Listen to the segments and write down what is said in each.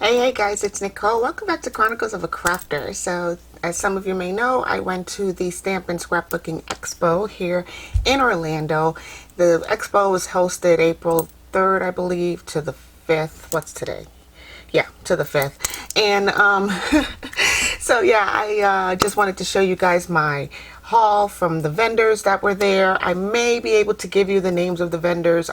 Hey guys, it's Nicole. Welcome back to Chronicles of a Crafter. So, as some of you may know, I went to the Stamp and Scrapbooking Expo here in Orlando. The expo was hosted April 3rd, I believe, to the 5th. What's today? Yeah, to the 5th. And so yeah, I just wanted to show you guys my haul from the vendors that were there. I may be able to give you the names of the vendors,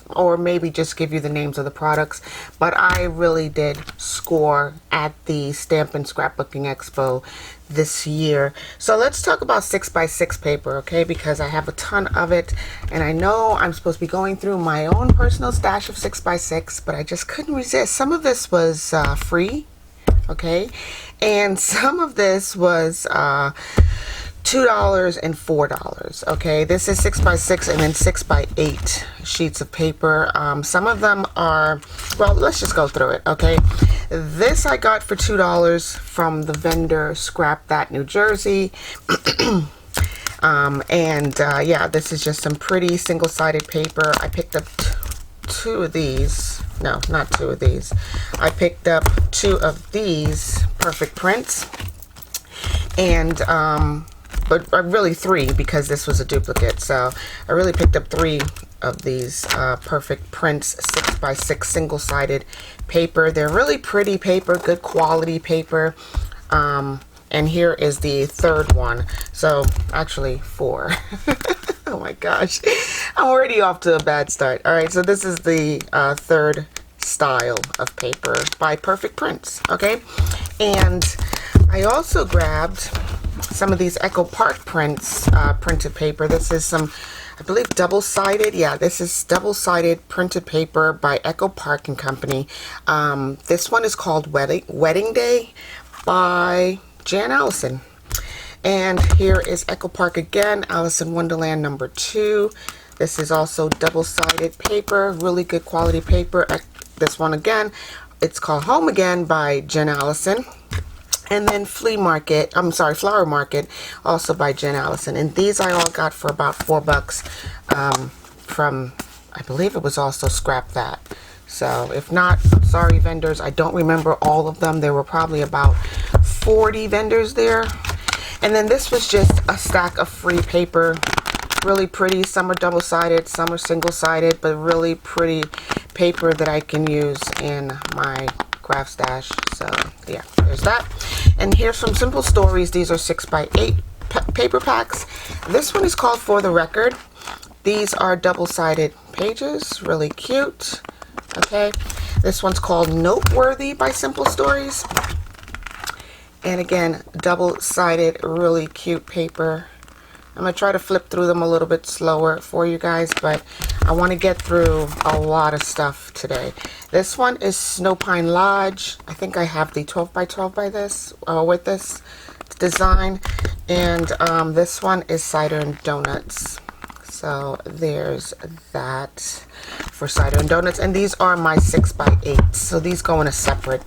or maybe just give you the names of the products, but I really did score at the Stamp and Scrapbooking Expo this year. So let's talk about 6x6 paper, okay, because I have a ton of it, and I know I'm supposed to be going through my own personal stash of 6x6, but I just couldn't resist. Some of this was free, okay, and some of this was $2 and $4. Okay, this is 6x6 and then 6x8 sheets of paper. Some of them are, well, let's just go through it. Okay, this I got for $2 from the vendor Scrap That New Jersey. Yeah, this is just some pretty single-sided paper. I picked up two of these. No, not two of these. I picked up two of these perfect prints, and but really three, because this was a duplicate. So I really picked up three of these perfect prints, 6x6 single-sided paper. They're really pretty paper, good quality paper. And here is the third one. So actually four. Oh my gosh, I'm already off to a bad start. All right, so this is the third style of paper by Perfect Prints. Okay, and I also grabbed some of these Echo Park prints, printed paper. This is some, I believe, double-sided. Yeah, this is double-sided printed paper by Echo Park and Company. This one is called Wedding Day by Jan Allison. And here is Echo Park again, Alice in Wonderland number 2. This is also double-sided paper, really good quality paper. This one again, it's called Home Again by Jen Allison. And then Flower Market, also by Jen Allison. And these I all got for about $4 from, I believe it was also Scrap That. So if not, sorry vendors, I don't remember all of them. There were probably about 40 vendors there. And then this was just a stack of free paper, really pretty. Some are double-sided, some are single-sided, but really pretty paper that I can use in my craft stash. So yeah, there's that. And here's some Simple Stories. These are 6x8 paper packs. This one is called For the Record. These are double-sided pages, really cute. Okay, this one's called Noteworthy by Simple Stories. And again, double-sided, really cute paper. I'm going to try to flip through them a little bit slower for you guys, but I want to get through a lot of stuff today. This one is Snow Pine Lodge. I think I have the 12x12 by this, with this design. And this one is Cider and Donuts. So there's that for cider and donuts. And these are my 6x8. So these go in a separate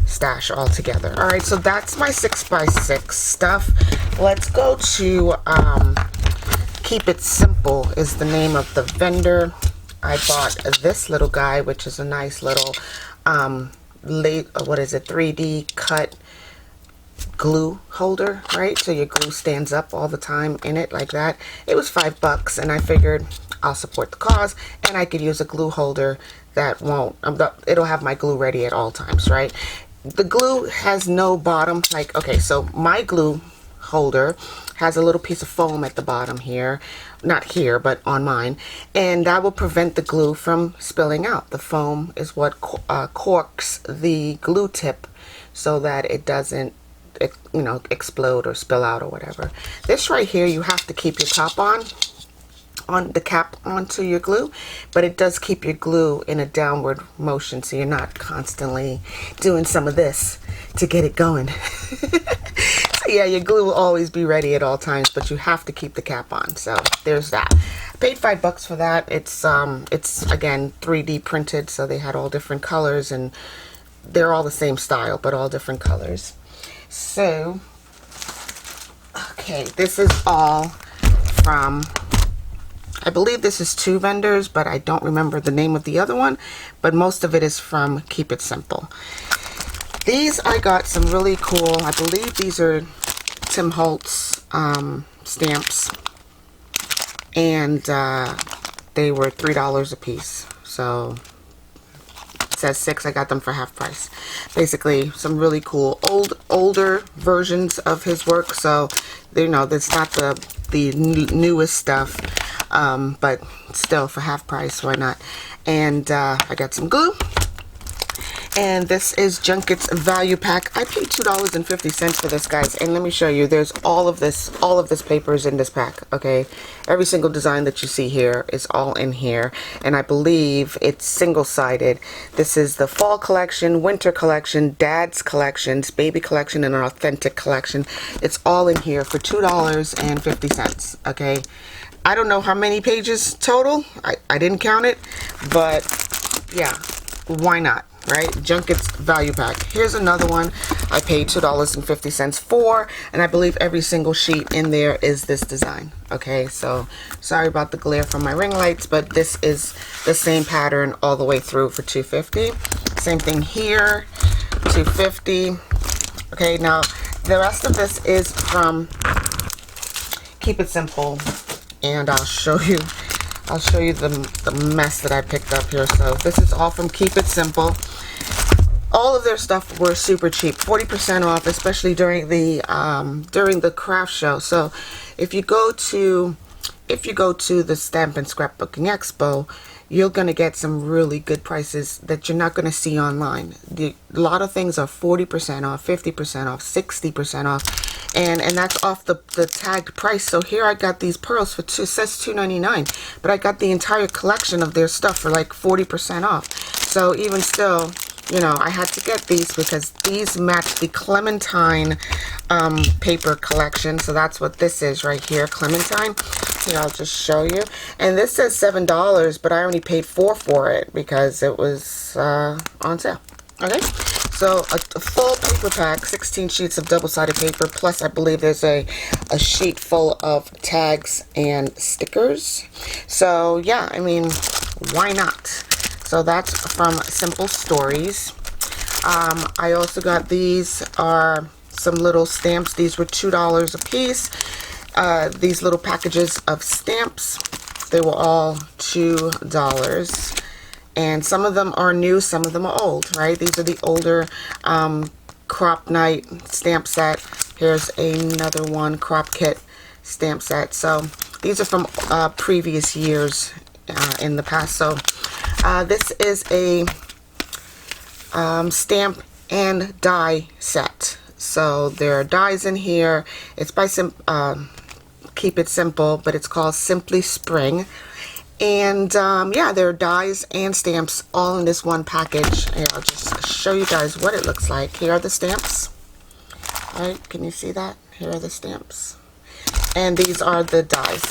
stash altogether. All right, so that's my 6x6 stuff. Let's go to Keep It Simple is the name of the vendor. I bought this little guy, which is a nice little 3D cut glue holder, right? So your glue stands up all the time in it like that. It was $5, and I figured I'll support the cause, and I could use a glue holder that won't, it'll have my glue ready at all times, right? The glue has no bottom, like, okay, so my glue holder has a little piece of foam at the bottom here, not here, but on mine, and that will prevent the glue from spilling out. The foam is what corks the glue tip so that it doesn't, you know, explode or spill out or whatever. This right here, you have to keep your top on the cap onto your glue, but it does keep your glue in a downward motion, so you're not constantly doing some of this to get it going. So yeah, your glue will always be ready at all times, but you have to keep the cap on. So there's that. I paid $5 for that. It's again 3D printed, so they had all different colors, and they're all the same style but all different colors. So okay, this is all from, I believe this is 2 vendors, but I don't remember the name of the other one, but most of it is from Keep It Simple. These I got some really cool, I believe these are Tim Holtz stamps, and they were $3 a piece. So it says 6. I got them for half price. Basically some really cool older versions of his work. So you know, that's not the newest stuff, but still for half price, why not? And I got some glue. And this is Junket's value pack. I paid $2.50 for this, guys, and let me show you. There's all of this paper is in this pack. Okay, every single design that you see here is all in here, and I believe it's single-sided. This is the fall collection, winter collection, dad's collections, baby collection, and an authentic collection. It's all in here for $2.50. Okay, I don't know how many pages total. I didn't count it, but yeah, why not? Right? Junket's value pack. Here's another one I paid $2.50 for, and I believe every single sheet in there is this design. Okay, so sorry about the glare from my ring lights, but this is the same pattern all the way through for $2.50. Same thing here, $2.50. Okay, now the rest of this is from Keep It Simple, and I'll show you the mess that I picked up here. So this is all from Keep It Simple. All of their stuff were super cheap, 40% off, especially during the craft show. So if you go to the Stamp and Scrapbooking Expo, you're going to get some really good prices that you're not going to see online. A lot of things are 40% off, 50% off, 60% off, and that's off the tagged price. So here I got these pearls for it says $2.99, but I got the entire collection of their stuff for like 40% off. So even still, you know, I had to get these because these match the Clementine paper collection. So that's what this is right here, Clementine. Here, I'll just show you. And this says $7, but I only paid $4 for it because it was on sale. Okay, so a full paper pack, 16 sheets of double-sided paper, plus I believe there's a sheet full of tags and stickers. So yeah, I mean, why not? So that's from Simple Stories. I also got, these are some little stamps. These were $2 a piece. These little packages of stamps, they were all $2. And some of them are new, some of them are old, right? These are the older Crop Night stamp set. Here's another one, Crop Kit stamp set. So these are from previous years in the past. So this is a stamp and die set. So there are dies in here. It's by Keep It Simple, but it's called Simply Spring. And yeah, there are dies and stamps all in this one package. Here, I'll just show you guys what it looks like. Here are the stamps. All right, can you see that? Here are the stamps. And these are the dies.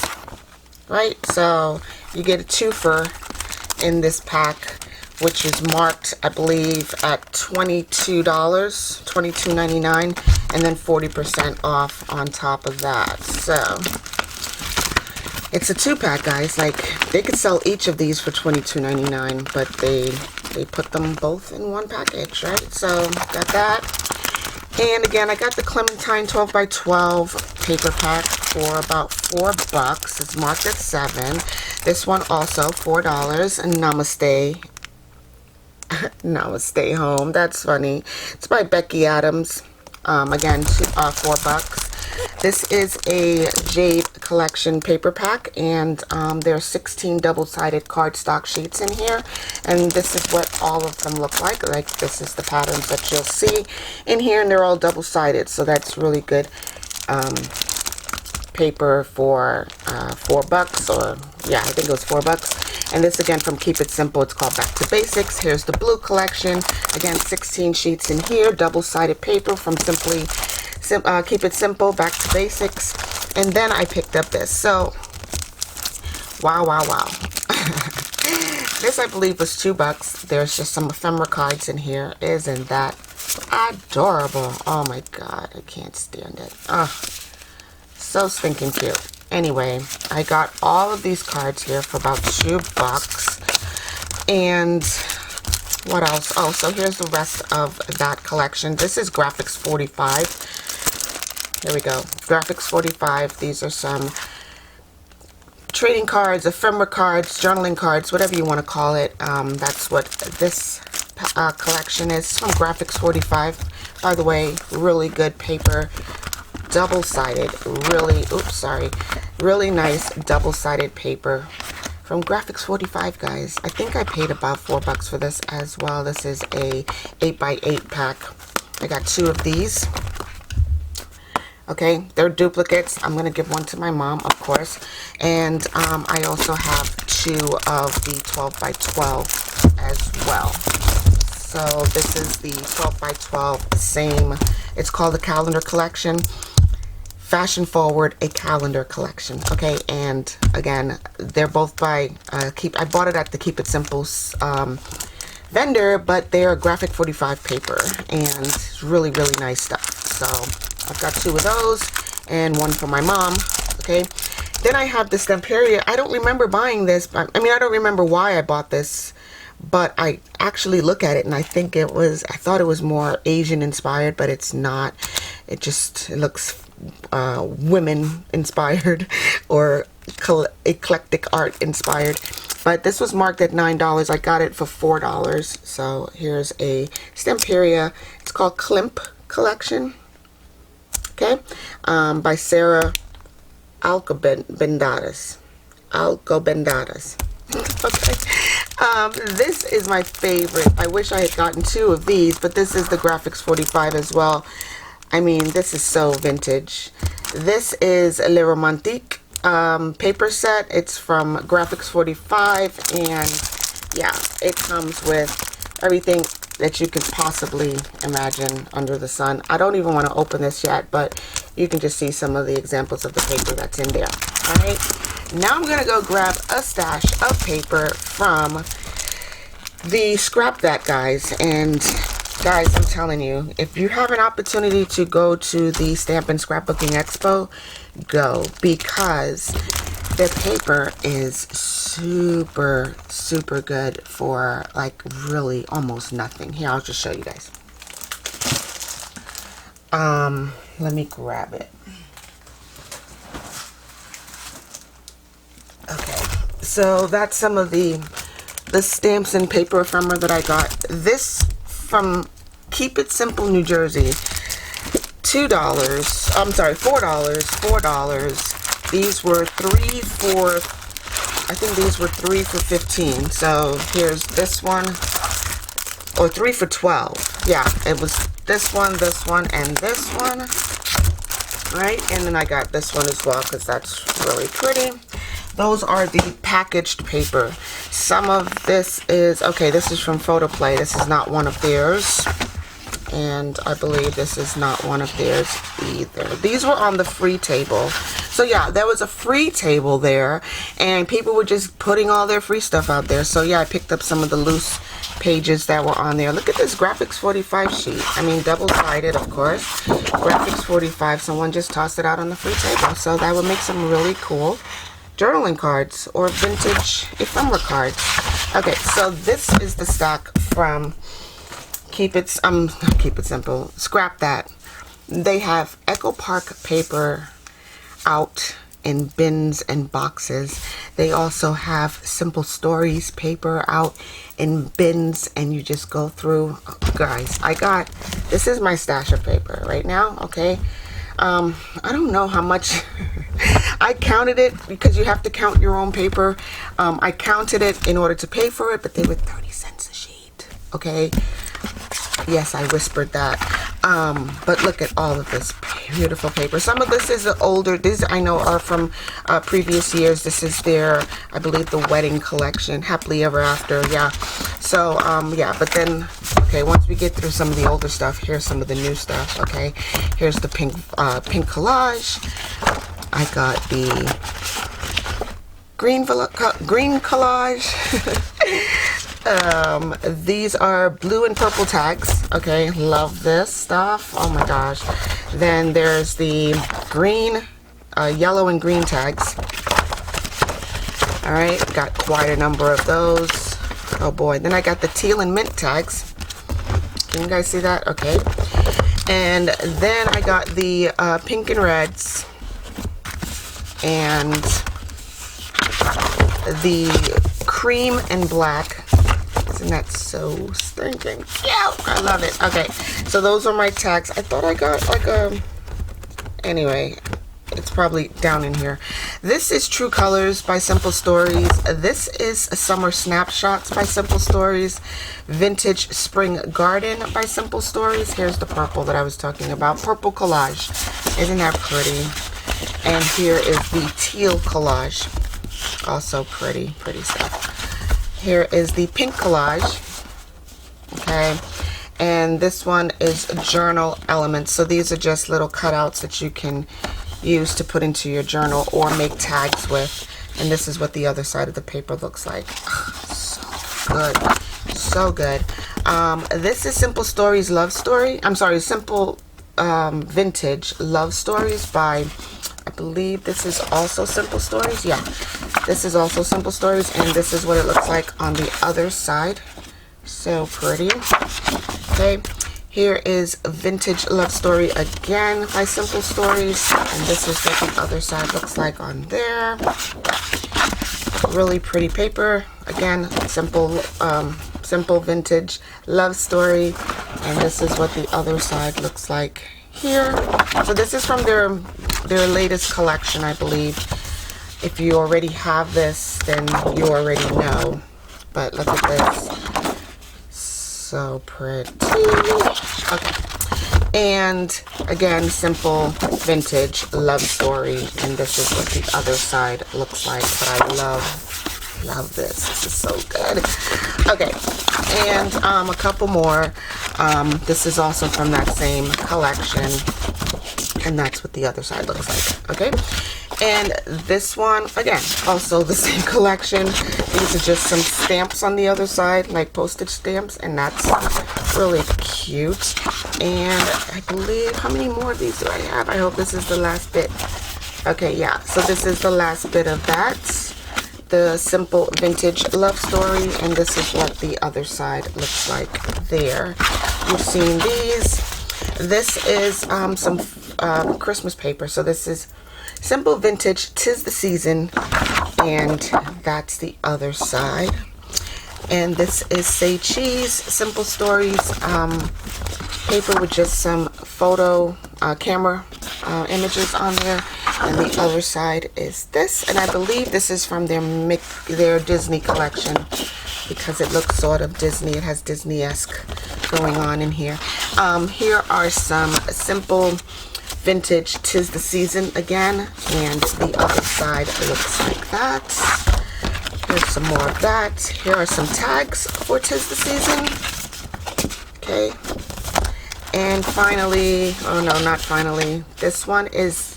Right, so you get a twofer in this pack, which is marked, I believe, at $22, $22.99, and then 40% off on top of that. So it's a 2-pack, guys. Like, they could sell each of these for $22.99, but they put them both in one package, right? So got that. And again, I got the Clementine 12 by 12 paper pack for about $4. It's marked at 7. This one also $4. And Namaste. Namaste Home. That's funny. It's by Becky Adams. Again, $4. This is a Jade Collection paper pack, and there are 16 double-sided cardstock sheets in here, and this is what all of them look like. Like, this is the patterns that you'll see in here, and they're all double-sided, so that's really good paper for $4, or yeah, I think it was $4. And this again from Keep It Simple, it's called Back to Basics. Here's the blue collection. Again, 16 sheets in here, double-sided paper from Keep It Simple, Back to Basics. And then I picked up this. So, wow. This, I believe, was $2. There's just some ephemera cards in here. Isn't that adorable? Oh my god, I can't stand it. Oh, so stinking cute. Anyway, I got all of these cards here for about $2. And What else? Oh, so here's the rest of that collection. This is Graphics 45. Here we go. Graphics 45. These are some trading cards, ephemera cards, journaling cards, whatever you want to call it. That's what this collection is from Graphics 45. By the way, really good paper. Double-sided. Really nice double-sided paper from Graphics 45, guys. I think I paid about $4 for this as well. This is a 8x8 pack. I got 2 of these. Okay, they're duplicates. I'm gonna give one to my mom, of course, and I also have 2 of the 12x12 as well. So this is the 12x12, same. It's called the calendar collection. Fashion Forward, a calendar collection. Okay, and again, they're both by I bought it at the Keep It Simple vendor, but they're Graphic 45 paper, and it's really nice stuff. So I've got 2 of those and 1 for my mom. Okay, then I have the Stamperia. I don't remember buying this, but I mean, I don't remember why I bought this, but I actually look at it and I think I thought it was more Asian inspired, but it's not. It looks women inspired or eclectic art inspired. But this was marked at $9. I got it for $4. So here's a Stamperia. It's called Klimp Collection. Okay, by Sarah Alcobendadas. Okay. This is my favorite. I wish I had gotten 2 of these, but this is the Graphics 45 as well. I mean, this is so vintage. This is Le Romantique paper set. It's from Graphics 45, and yeah, it comes with everything that you could possibly imagine under the sun. I don't even want to open this yet, but you can just see some of the examples of the paper that's in there. All right, now I'm gonna go grab a stash of paper from the Scrap That guys. And guys, I'm telling you, if you have an opportunity to go to the Stamp and Scrapbooking Expo, go, because their paper is super good for like really almost nothing. Here, I'll just show you guys. Let me grab it. Okay, so that's some of the stamps and paper ephemera that I got. This from Keep It Simple, New Jersey. $2. I'm sorry, $4. These were 3 for, I think these were 3 for 15. So here's this one, or 3 for 12. Yeah, it was this one, and this one. Right, and then I got this one as well because that's really pretty. Those are the packaged paper. Some of this is, okay, this is from Photoplay. This is not one of theirs. And I believe this is not one of theirs either. These were on the free table. So yeah, there was a free table there, and people were just putting all their free stuff out there. So yeah, I picked up some of the loose pages that were on there. Look at this Graphics 45 sheet. I mean, double-sided, of course. Graphics 45. Someone just tossed it out on the free table. So that would make some really cool journaling cards or vintage ephemera cards. Okay, so this is the stack from Keep It Simple. Scrap That. They have Echo Park paper out in bins and boxes. They also have Simple Stories paper out in bins, and you just go through. Guys, this is my stash of paper right now. Okay, I don't know how much. I counted it because you have to count your own paper. I counted it in order to pay for it, but they were 30 cents a sheet. Okay, yes, I whispered that. But look at all of this beautiful paper. Some of this is older. These I know are from previous years. This is their, I believe, the wedding collection, Happily Ever After. Yeah. So yeah, but then, okay, once we get through some of the older stuff, here's some of the new stuff. Okay, here's the pink collage. I got the green collage. These are blue and purple tags. Okay, love this stuff. Oh my gosh. Then there's the green, yellow and green tags. All right, got quite a number of those. Oh boy. Then I got the teal and mint tags. Can you guys see that? Okay. And then I got the pink and reds and the cream and black. Isn't that so stinking cute? I love it. Okay, so those are my tags. I thought I got like a... Anyway, it's probably down in here. This is True Colors by Simple Stories. This is Summer Snapshots by Simple Stories. Vintage Spring Garden by Simple Stories. Here's the purple that I was talking about. Purple collage. Isn't that pretty? And here is the teal collage. Also pretty stuff. Here is the pink collage. Okay. And this one is journal elements. So these are just little cutouts that you can use to put into your journal or make tags with. And this is what the other side of the paper looks like. So good. So good. This is Simple Stories Love Story. I'm sorry, Simple Vintage Love Stories by, I believe this is also Simple Stories. Yeah, this is also Simple Stories, and this is what it looks like on the other side. So pretty. Okay, here is Vintage Love Story again by Simple Stories, and this is what the other side looks like on there. Really pretty paper. Again, simple Vintage Love Story, and this is what the other side looks like here. So this is from their latest collection, I believe. If you already have this, then you already know. But look at this. So pretty. Okay. And again, Simple Vintage Love Story, and this is what the other side looks like. But I love this. This is so good. Okay, and a couple more. This is also from that same collection, and that's what the other side looks like. Okay, and this one again, also the same collection. These are just some stamps on the other side, like postage stamps, and that's really cute. And I believe, how many more of these do I have? I hope this is the last bit. Okay, yeah, so this is the last bit of that. The Simple Vintage Love Story, and this is what the other side looks like there. You've seen these. This is some Christmas paper. So this is Simple Vintage 'Tis the Season, and that's the other side. And this is Say Cheese Simple Stories paper with just some photo camera images on there. And the other side is this, and I believe this is from their Disney collection, because it looks sort of Disney. It has Disney-esque going on in here. Here are some Simple Vintage 'Tis the Season again, and the other side looks like that. Here's some more of that. Here are some tags for 'Tis the Season. Okay. And finally, oh no, not finally. This one is,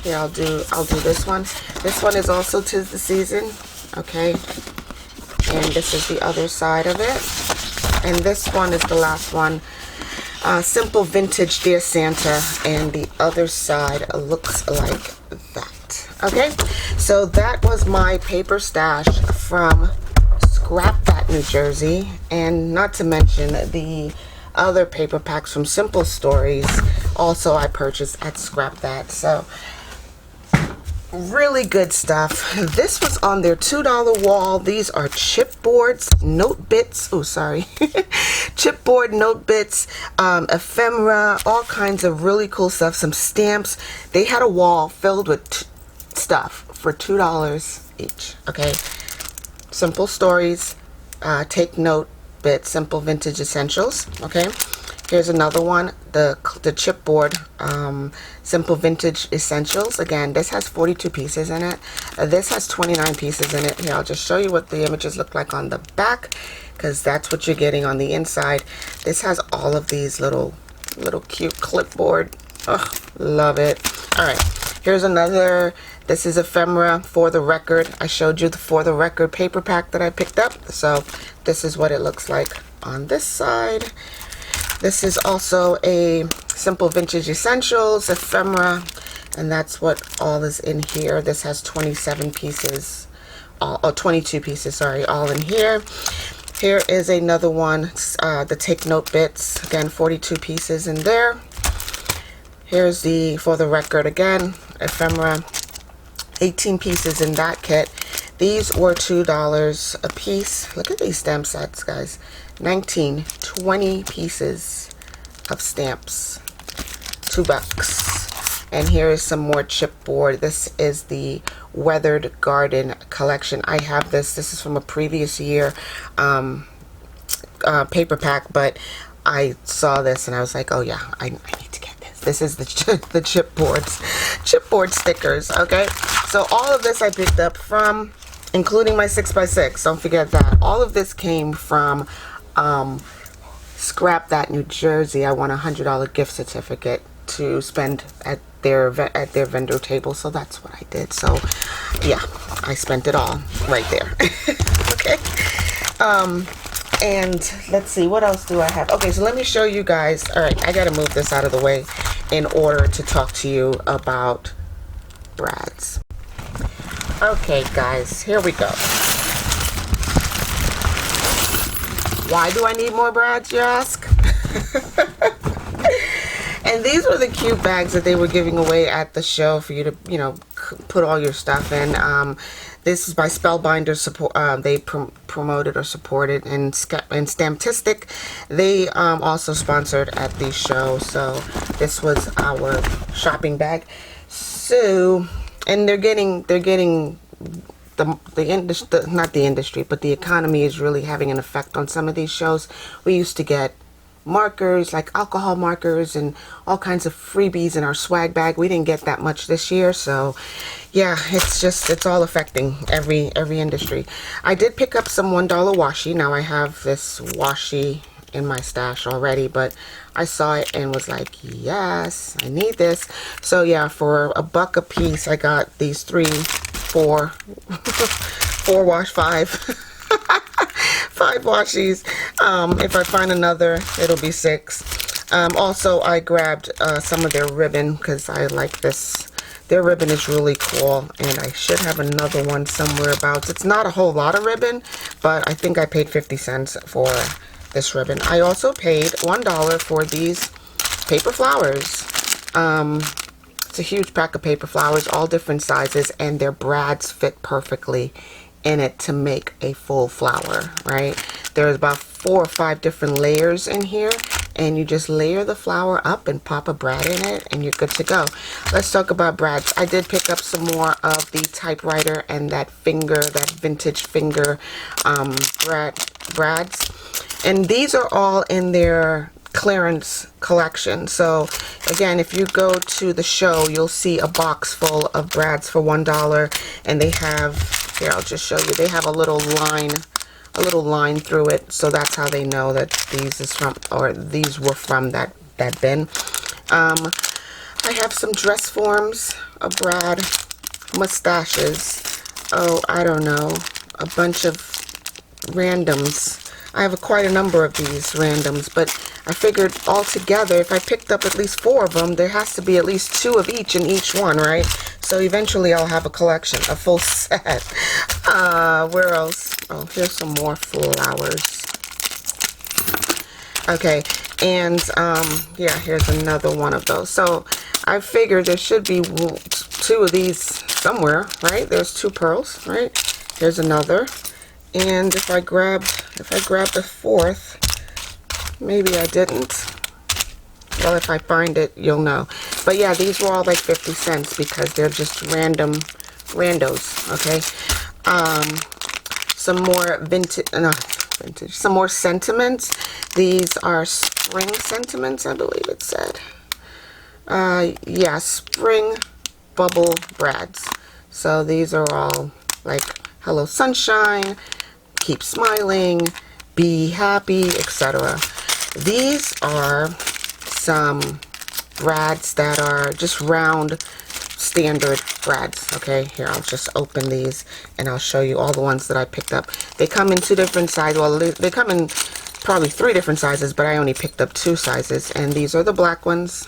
here, I'll do this one. This one is also 'Tis the Season. Okay. And this is the other side of it. And this one is the last one. Simple Vintage Dear Santa, and the other side looks like that. Okay, so that was my paper stash from Scrap That, New Jersey, and not to mention the other paper packs from Simple Stories. Also, I purchased at Scrap That. So really good stuff. This was on their $2 wall. These are chipboards, note bits. Oh, sorry. Chipboard, note bits, ephemera, all kinds of really cool stuff. Some stamps. They had a wall filled with stuff for $2 each. Okay. Simple Stories, take note bits, Simple Vintage Essentials. Okay. Here's another one, the chipboard, Simple Vintage Essentials. Again, this has 42 pieces in it. This has 29 pieces in it. Here, I'll just show you what the images look like on the back, because that's what you're getting on the inside. This has all of these little cute clipboard. Oh, love it. All right, here's another. This is ephemera For the Record. I showed you the For the Record paper pack that I picked up. So this is what it looks like on this side. This is also a Simple Vintage Essentials ephemera, and that's what all is in here. This has 27 pieces, 22 pieces, sorry, all in here. Here is another one, the Take Note bits. Again, 42 pieces in there. Here's the For the Record again, ephemera. 18 pieces in that kit. These were $2 a piece. Look at these stamp sets, guys. 20 pieces of stamps. $2. And here is some more chipboard. This is the Weathered Garden collection. I have this. This is from a previous year paper pack, but I saw this and I was like, oh yeah, I need to get this. This is the chipboard stickers. Okay, so all of this I picked up from, including my 6x6. Don't forget that. All of this came from Scrap That New Jersey. I won a $100 gift certificate to spend at their vendor table, so that's what I did. So yeah, I spent it all right there. Okay. And let's see, what else do I have? Okay, so let me show you guys. All right, I gotta move this out of the way in order to talk to you about brads. Okay guys, here we go. Why do I need more brads, you ask? And these were the cute bags that they were giving away at the show for you to, you know, put all your stuff in. This is by Spellbinder support. They promoted or supported, and Stamptistic. They also sponsored at the show. So this was our shopping bag. So, and they're getting the industry, not the industry, but the economy is really having an effect on some of these shows. We used to get markers, like alcohol markers and all kinds of freebies in our swag bag. We didn't get that much this year, so yeah, it's all affecting every industry. I did pick up some $1 washi. Now I have this washi in my stash already, but I saw it and was like, yes, I need this. So yeah, for $1 a piece, I got these 5 washies. If I find another, it'll be 6. Also, I grabbed some of their ribbon because I like this. Their ribbon is really cool, and I should have another one somewhere about. It's not a whole lot of ribbon, but I think I paid 50 cents for this ribbon. I also paid $1 for these paper flowers. It's a huge pack of paper flowers, all different sizes, and their brads fit perfectly in it to make a full flower, right? There's about 4 or 5 different layers in here, and you just layer the flower up and pop a brad in it, and you're good to go. Let's talk about brads. I did pick up some more of the typewriter and that vintage finger brads, and these are all in their clearance collection. So again, if you go to the show, you'll see a box full of brads for $1, and they have, here, I'll just show you, they have a little line through it, so that's how they know that these were from that bin. I have some dress forms, a brad, mustaches, oh, I don't know, a bunch of randoms. I have quite a number of these randoms, but I figured all together, if I picked up at least 4 of them, there has to be at least 2 of each in each one, right? So eventually I'll have a collection, a full set. Where else? Oh, here's some more flowers. Okay, and yeah, here's another one of those. So I figured there should be 2 of these somewhere, right? There's 2 pearls, right? Here's another. And if I grabbed the 4th, maybe I didn't. Well, if I find it, you'll know. But yeah, these were all like 50 cents because they're just randos, okay? Some more some more sentiments. These are spring sentiments, I believe it said. Yeah, spring bubble brads. So these are all like hello sunshine, keep smiling, be happy, etc. These are some brads that are just round standard brads. Okay, here, I'll just open these and I'll show you all the ones that I picked up. They come in 2 different sizes. Well, they come in probably 3 different sizes, but I only picked up 2 sizes, and these are the black ones.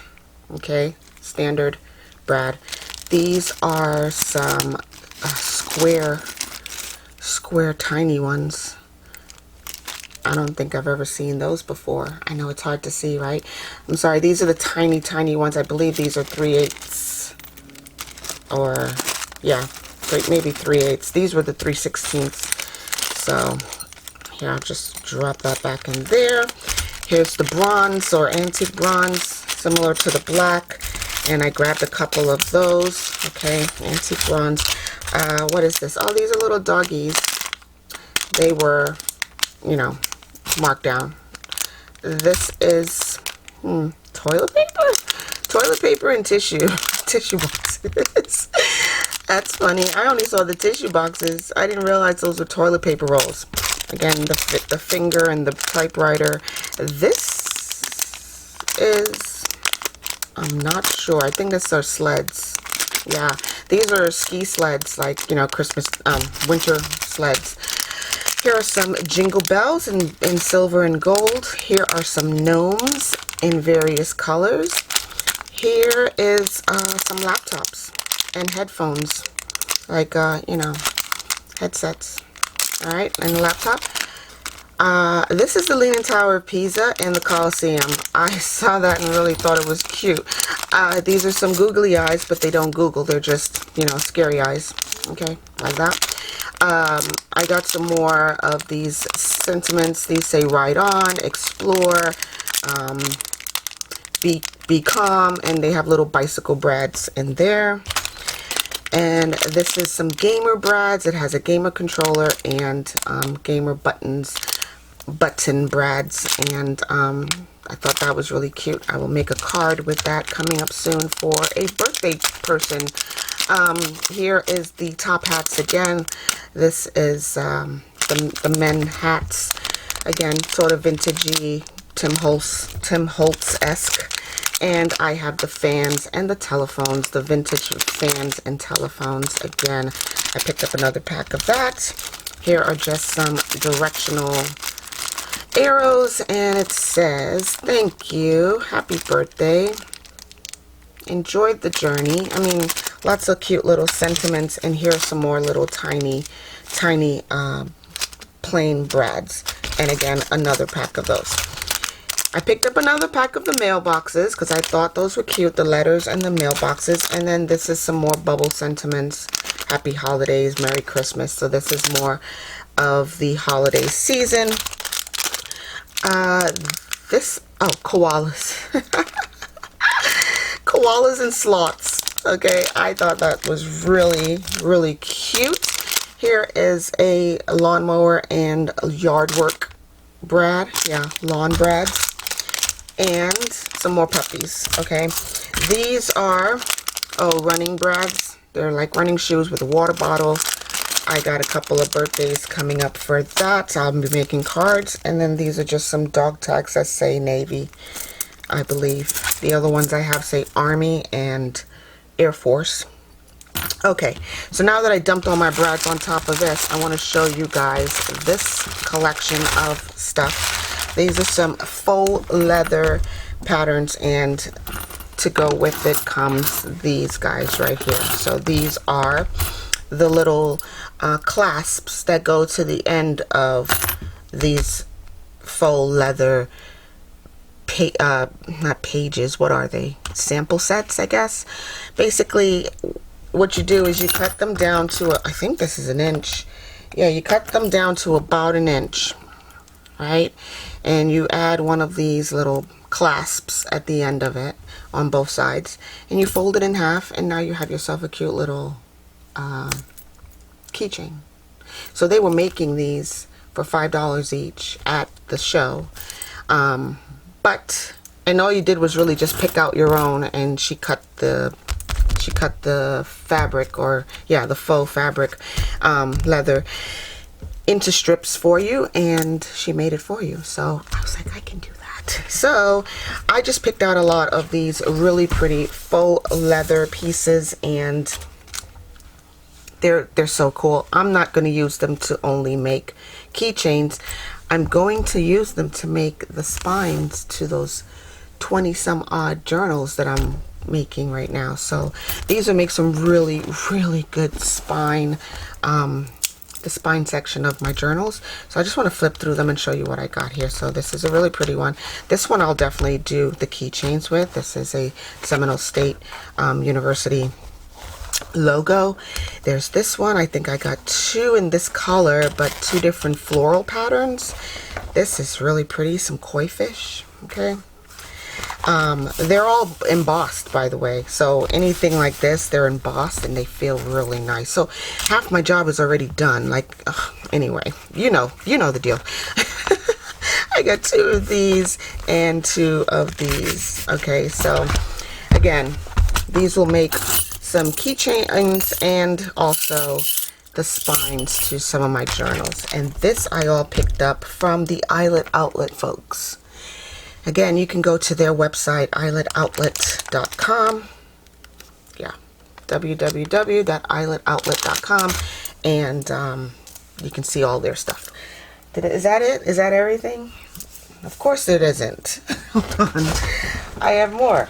Okay, standard brad. These are some square tiny ones. I don't think I've ever seen those before. I know it's hard to see, right? I'm sorry, these are the tiny, tiny ones. I believe these are 3/8, or yeah, maybe 3/8. These were the 3/16. So here, I'll just drop that back in there. Here's the bronze or antique bronze, similar to the black. And I grabbed a couple of those. Okay, antique bronze. What is this? Oh, these are little doggies. They were, you know, marked down. This is toilet paper? Toilet paper and tissue. Tissue boxes. That's funny. I only saw the tissue boxes. I didn't realize those were toilet paper rolls. Again, the finger and the typewriter. This is, I'm not sure. I think these are sleds. Yeah, these are ski sleds, like, you know, Christmas, winter sleds. Here are some jingle bells in silver and gold. Here are some gnomes in various colors. Here is some laptops and headphones, like, you know, headsets. All right, and the laptop. This is the Leaning Tower of Pisa in the Colosseum. I saw that and really thought it was cute. These are some googly eyes, but they don't Google. They're just, you know, scary eyes. Okay, like that. I got some more of these sentiments. These say ride on, explore, be calm, and they have little bicycle brads in there. And this is some gamer brads. It has a gamer controller and gamer button brads, and I thought that was really cute. I will make a card with that coming up soon for a birthday person. Here is the top hats again. This is the men hats. Again, sort of vintagey, Tim Holtz-esque. And I have the fans and the telephones, the vintage fans and telephones. Again, I picked up another pack of that. Here are just some directional arrows, and it says, thank you, happy birthday, enjoyed the journey. I mean, lots of cute little sentiments, and here are some more little tiny plain brads. And again, another pack of those. I picked up another pack of the mailboxes because I thought those were cute, the letters and the mailboxes. And then this is some more bubble sentiments. Happy holidays, Merry Christmas. So this is more of the holiday season. Koalas. Koalas and sloths. Okay, I thought that was really, really cute. Here is a lawnmower and a yard work brad. Yeah, lawn brads. And some more puppies. Okay, these are running brads. They're like running shoes with a water bottle. I got a couple of birthdays coming up for that, so I'll be making cards. And then these are just some dog tags that say Navy, I believe. The other ones I have say Army and Air Force. Okay, so now that I dumped all my brads on top of this, I want to show you guys this collection of stuff. These are some faux leather patterns, and to go with it comes these guys right here. So these are the little clasps that go to the end of these faux leather not pages, what are they? Sample sets, I guess. Basically, what you do is you cut them down to I think this is an inch. Yeah, you cut them down to about an inch, right? And you add one of these little clasps at the end of it on both sides, and you fold it in half, and now you have yourself a cute little keychain. So they were making these for $5 each at the show, and all you did was really just pick out your own, and she cut the fabric, or yeah, the faux fabric leather into strips for you, and she made it for you. So I was like, I can do that. So I just picked out a lot of these really pretty faux leather pieces, and they're so cool. I'm not going to use them to only make keychains. I'm going to use them to make the spines to those 20 some odd journals that I'm making right now. So these will make some really, really good spine the spine section of my journals. So I just want to flip through them and show you what I got here. So this is a really pretty one. This one I'll definitely do the keychains with. This is a Seminole State University logo. There's this one. I think I got two in this color, but two different floral patterns. This is really pretty. Some koi fish. Okay. They're all embossed, by the way. So anything like this, they're embossed and they feel really nice. So half my job is already done. Like, anyway, you know the deal. I got two of these and two of these. Okay, so again, these will make some keychains and also the spines to some of my journals. And this I all picked up from the Eyelet Outlet folks. Again, you can go to their website, eyeletoutlet.com. Yeah, www.eyeletoutlet.com, and you can see all their stuff. Is that it? Is that everything? Of course it isn't. Hold on. I have more.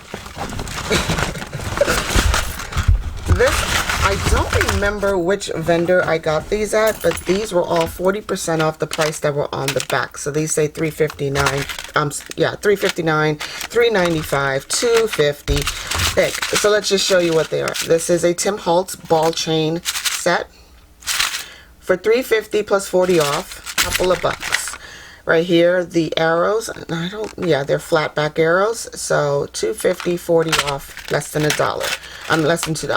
I don't remember which vendor I got these at, but these were all 40% off the price that were on the back. So these say $3.59. Yeah, $3.59, $3.95, $2.50. Heck, so let's just show you what they are. This is a Tim Holtz ball chain set for $3.50 plus 40 off. Couple of bucks. Right here, the arrows. They're flat back arrows. So $2.50, 40 off, less than $1. Less than $2.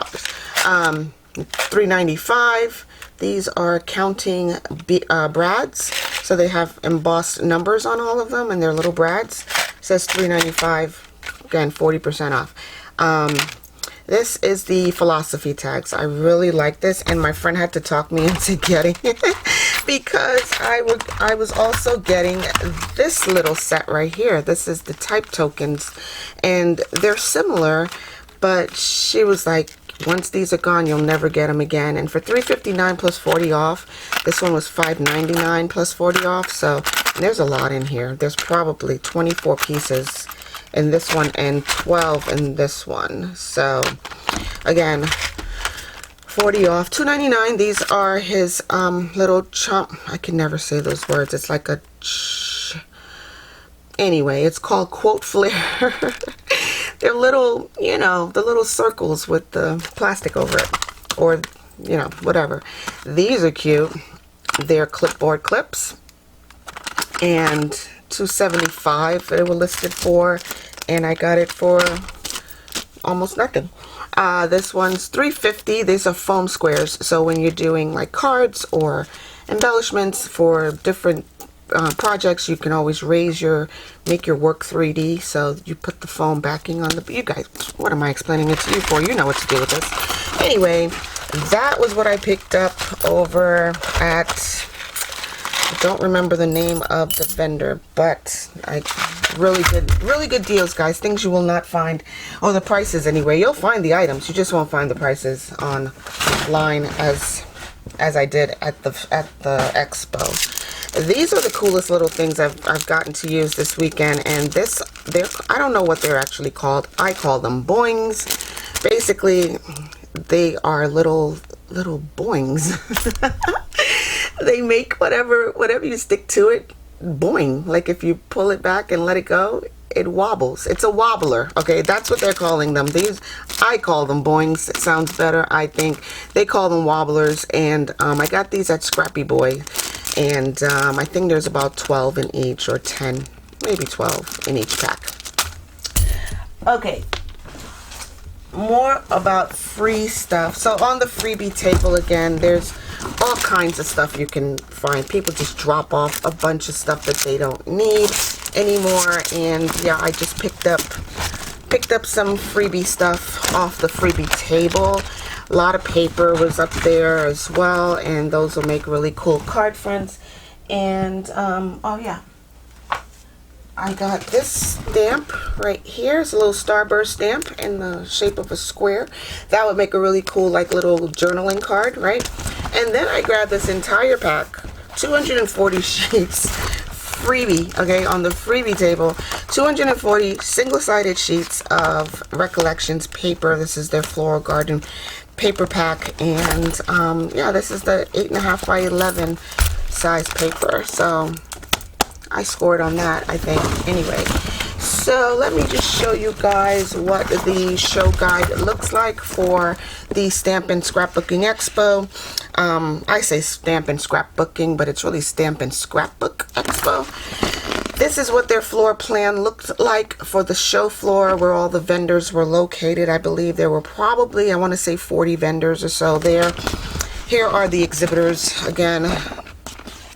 $3.95. These are counting brads, so they have embossed numbers on all of them, and they're little brads. It says $3.95. Again, 40% off. This is the philosophy tags. I really like this, and my friend had to talk me into getting it because I was also getting this little set right here. This is the type tokens, and they're similar, but she was like, once these are gone, you'll never get them again. And for $3.59 plus 40 off, this one was $5.99 plus 40 off. So there's a lot in here. There's probably 24 pieces in this one and 12 in this one. So again, 40 off, $2.99. These are his little chump. I can never say those words. It's like a anyway, it's called Quote Flare. They're little, the little circles with the plastic over it, or, whatever. These are cute. They're clipboard clips, and $2.75 they were listed for, and I got it for almost nothing. This one's $3.50. These are foam squares, so when you're doing like cards or embellishments for different projects, you can always make your work 3D. So you put the foam backing on you guys, what am I explaining it to you for? You know what to do with this. Anyway, that was what I picked up over at, I don't remember the name of the vendor, but really good deals, guys. Things you will not find, the prices anyway. You'll find the items, you just won't find the prices online as I did at the expo. These are the coolest little things I've gotten to use this weekend, and I don't know what they're actually called. I call them boings. Basically, they are little boings. They make whatever you stick to it boing. Like if you pull it back and let it go, it wobbles. It's a wobbler. Okay, that's what they're calling them. I call them boings. It sounds better, I think. They call them wobblers, and I got these at Scrappy Boy. And I think there's about 12 in each, or 10, maybe 12 in each pack. Okay, more about free stuff. So on the freebie table, again, there's all kinds of stuff you can find. People just drop off a bunch of stuff that they don't need anymore. And yeah, I just picked up some freebie stuff off the freebie table. A lot of paper was up there as well, and those will make really cool card fronts. And oh yeah, I got this stamp right here. It's a little starburst stamp in the shape of a square. That would make a really cool like little journaling card, right? And then I grabbed this entire pack, 240 sheets, freebie, okay, on the freebie table, 240 single-sided sheets of Recollections paper. This is their Floral Garden paper pack, and yeah, this is the 8.5 by 11 size paper, so I scored on that, I think. Anyway, so let me just show you guys what the show guide looks like for the Stamp and Scrapbooking Expo. I say Stamp and Scrapbooking, but it's really Stamp and Scrapbook Expo. This is what their floor plan looked like for the show floor where all the vendors were located. I believe there were probably, I want to say 40 vendors or so there. Here are the exhibitors again.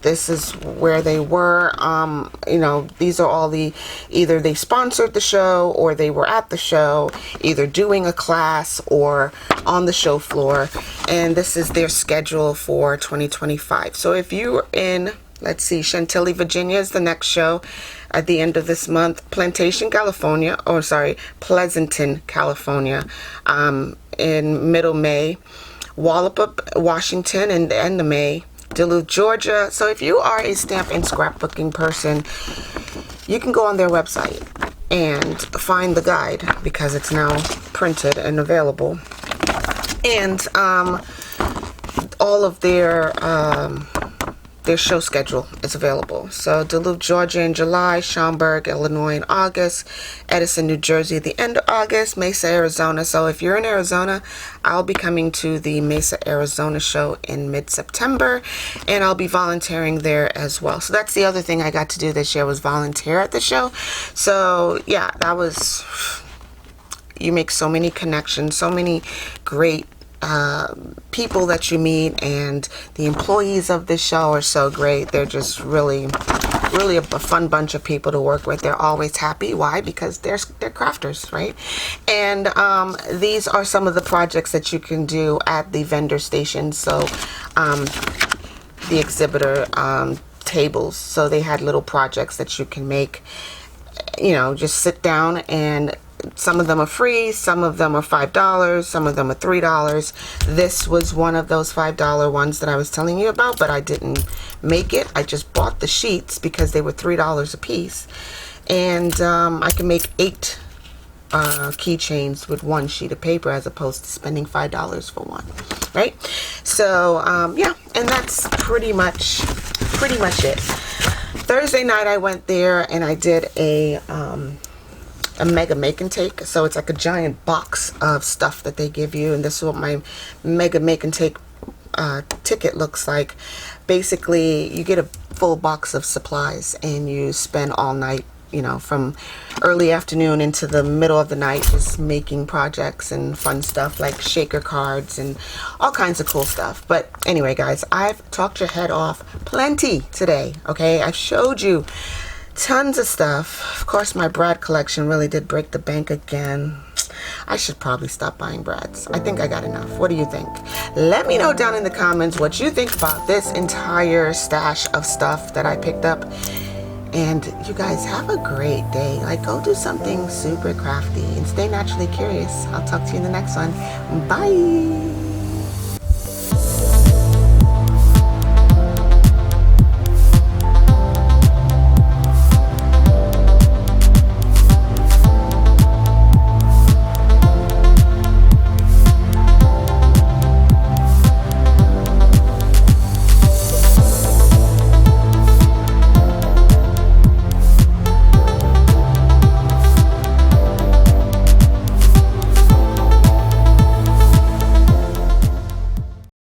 This is where they were. You know, these are all the, either they sponsored the show or they were at the show, either doing a class or on the show floor. And this is their schedule for 2025. So if you're in, let's see, Chantilly, Virginia is the next show at the end of this month. Plantation, California, or sorry, Pleasanton, California, in middle May. Wallop, Washington, in the end of May. Duluth, Georgia. So if you are a stamp and scrapbooking person, you can go on their website and find the guide because it's now printed and available. And all of their show schedule is available. So Duluth, Georgia in July, Schaumburg, Illinois in August, Edison, New Jersey at the end of August, Mesa, Arizona. So if you're in Arizona, I'll be coming to the Mesa, Arizona show in mid-September, and I'll be volunteering there as well. So that's the other thing I got to do this year, was volunteer at the show. So yeah, that was, you make so many connections, so many great people that you meet, and the employees of this show are so great. They're just really a fun bunch of people to work with. They're always happy. Why? Because they're crafters, right? And these are some of the projects that you can do at the vendor station. So the exhibitor tables, so they had little projects that you can make, you know, just sit down, and some of them are free, some of them are $5, some of them are $3. This was one of those $5 ones that I was telling you about, but I didn't make it. I just bought the sheets because they were $3 a piece. And I can make 8 keychains with 1 sheet of paper as opposed to spending $5 for one, right? So yeah, and that's pretty much it. Thursday night I went there and I did a mega make and take. So it's like a giant box of stuff that they give you, and this is what my mega make and take ticket looks like. Basically, you get a full box of supplies and you spend all night, you know, from early afternoon into the middle of the night, just making projects and fun stuff like shaker cards and all kinds of cool stuff. But anyway, guys, I've talked your head off plenty today, okay? I've showed you tons of stuff. Of course, my brad collection really did break the bank again. I should probably stop buying brads. I think I got enough. What do you think? Let me know down in the comments what you think about this entire stash of stuff that I picked up. And you guys have a great day. Like, go do something super crafty and stay naturally curious. I'll talk to you in the next one. Bye.